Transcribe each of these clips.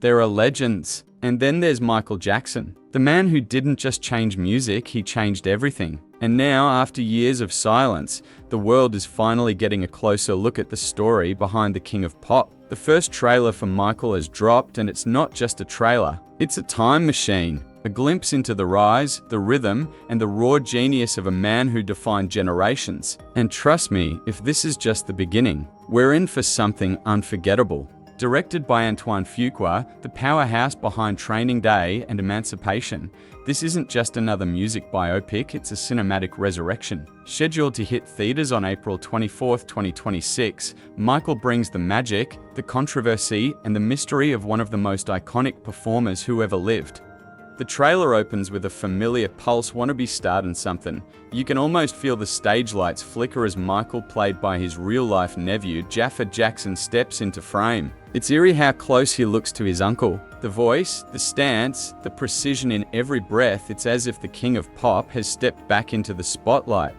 There are legends. And then there's Michael Jackson, the man who didn't just change music, he changed everything. And now, after years of silence, the world is finally getting a closer look at the story behind the King of Pop. The first trailer for Michael has dropped, and it's not just a trailer. It's a time machine. A glimpse into the rise, the rhythm, and the raw genius of a man who defined generations. And trust me, if this is just the beginning, we're in for something unforgettable. Directed by Antoine Fuqua, the powerhouse behind Training Day and Emancipation, this isn't just another music biopic, it's a cinematic resurrection. Scheduled to hit theaters on April 24, 2026, Michael brings the magic, the controversy, and the mystery of one of the most iconic performers who ever lived. The trailer opens with a familiar Pulse wannabe startin' something. You can almost feel the stage lights flicker as Michael, played by his real-life nephew, Jaafar Jackson, steps into frame. It's eerie how close he looks to his uncle. The voice, the stance, the precision in every breath, it's as if the King of Pop has stepped back into the spotlight.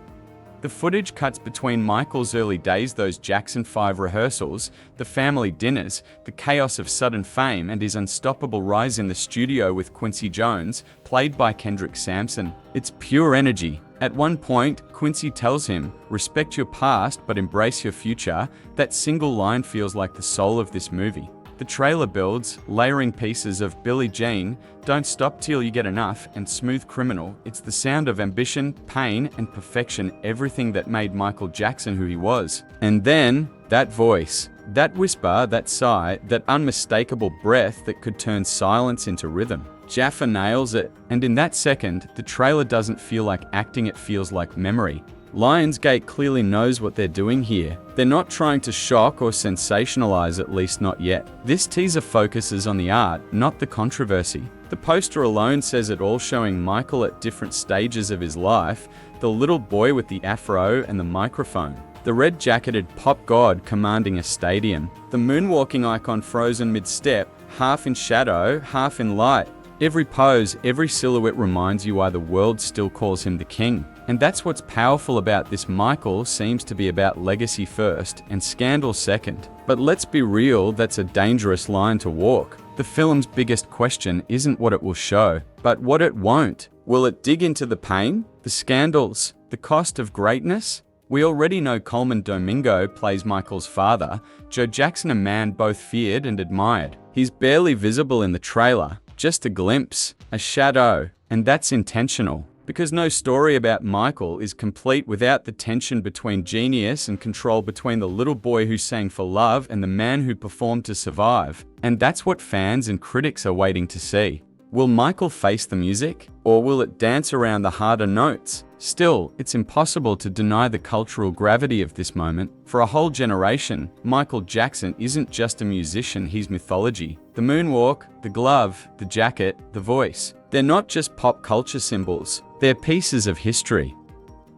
The footage cuts between Michael's early days, those Jackson 5 rehearsals, the family dinners, the chaos of sudden fame, and his unstoppable rise in the studio with Quincy Jones, played by Kendrick Sampson. It's pure energy. At one point, Quincy tells him, "Respect your past, but embrace your future." That single line feels like the soul of this movie. The trailer builds, layering pieces of Billie Jean, Don't Stop Till You Get Enough, and Smooth Criminal. It's the sound of ambition, pain, and perfection, everything that made Michael Jackson who he was. And then, that voice, that whisper, that sigh, that unmistakable breath that could turn silence into rhythm. Jaafar nails it, and in that second, the trailer doesn't feel like acting, it feels like memory. Lionsgate clearly knows what they're doing here. They're not trying to shock or sensationalize, at least not yet. This teaser focuses on the art, not the controversy. The poster alone says it all, showing Michael at different stages of his life, the little boy with the afro and the microphone, the red-jacketed pop god commanding a stadium, the moonwalking icon frozen mid-step, half in shadow, half in light. Every pose, every silhouette reminds you why the world still calls him the king. And that's what's powerful about this. Michael seems to be about legacy first and scandal second. But let's be real, that's a dangerous line to walk. The film's biggest question isn't what it will show, but what it won't. Will it dig into the pain, the scandals, the cost of greatness? We already know Coleman Domingo plays Michael's father, Joe Jackson, a man both feared and admired. He's barely visible in the trailer, just a glimpse, a shadow, and that's intentional. Because no story about Michael is complete without the tension between genius and control, between the little boy who sang for love and the man who performed to survive. And that's what fans and critics are waiting to see. Will Michael face the music, or will it dance around the harder notes? Still, it's impossible to deny the cultural gravity of this moment. For a whole generation, Michael Jackson isn't just a musician, he's mythology. The moonwalk, the glove, the jacket, the voice. They're not just pop culture symbols, they're pieces of history.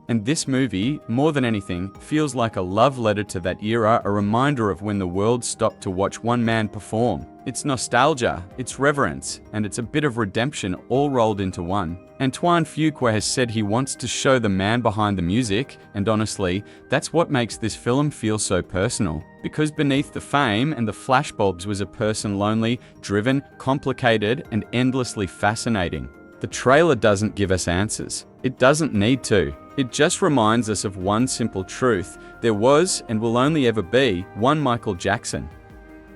And this movie, more than anything, feels like a love letter to that era, a reminder of when the world stopped to watch one man perform. It's nostalgia, it's reverence, and it's a bit of redemption all rolled into one. Antoine Fuqua has said he wants to show the man behind the music, and honestly, that's what makes this film feel so personal. Because beneath the fame and the flashbulbs was a person lonely, driven, complicated, and endlessly fascinating. The trailer doesn't give us answers. It doesn't need to. It just reminds us of one simple truth: there was, and will only ever be, one Michael Jackson.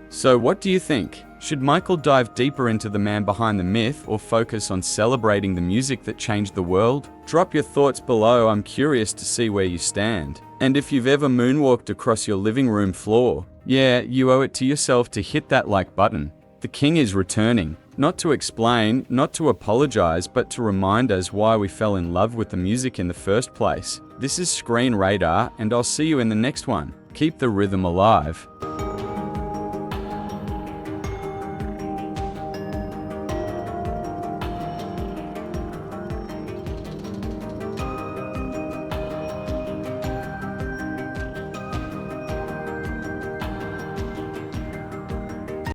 So what do you think? Should Michael dive deeper into the man behind the myth, or focus on celebrating the music that changed the world? Drop your thoughts below, I'm curious to see where you stand. And if you've ever moonwalked across your living room floor, yeah, you owe it to yourself to hit that like button. The king is returning. Not to explain, not to apologize, but to remind us why we fell in love with the music in the first place. This is Screen Radar, and I'll see you in the next one. Keep the rhythm alive.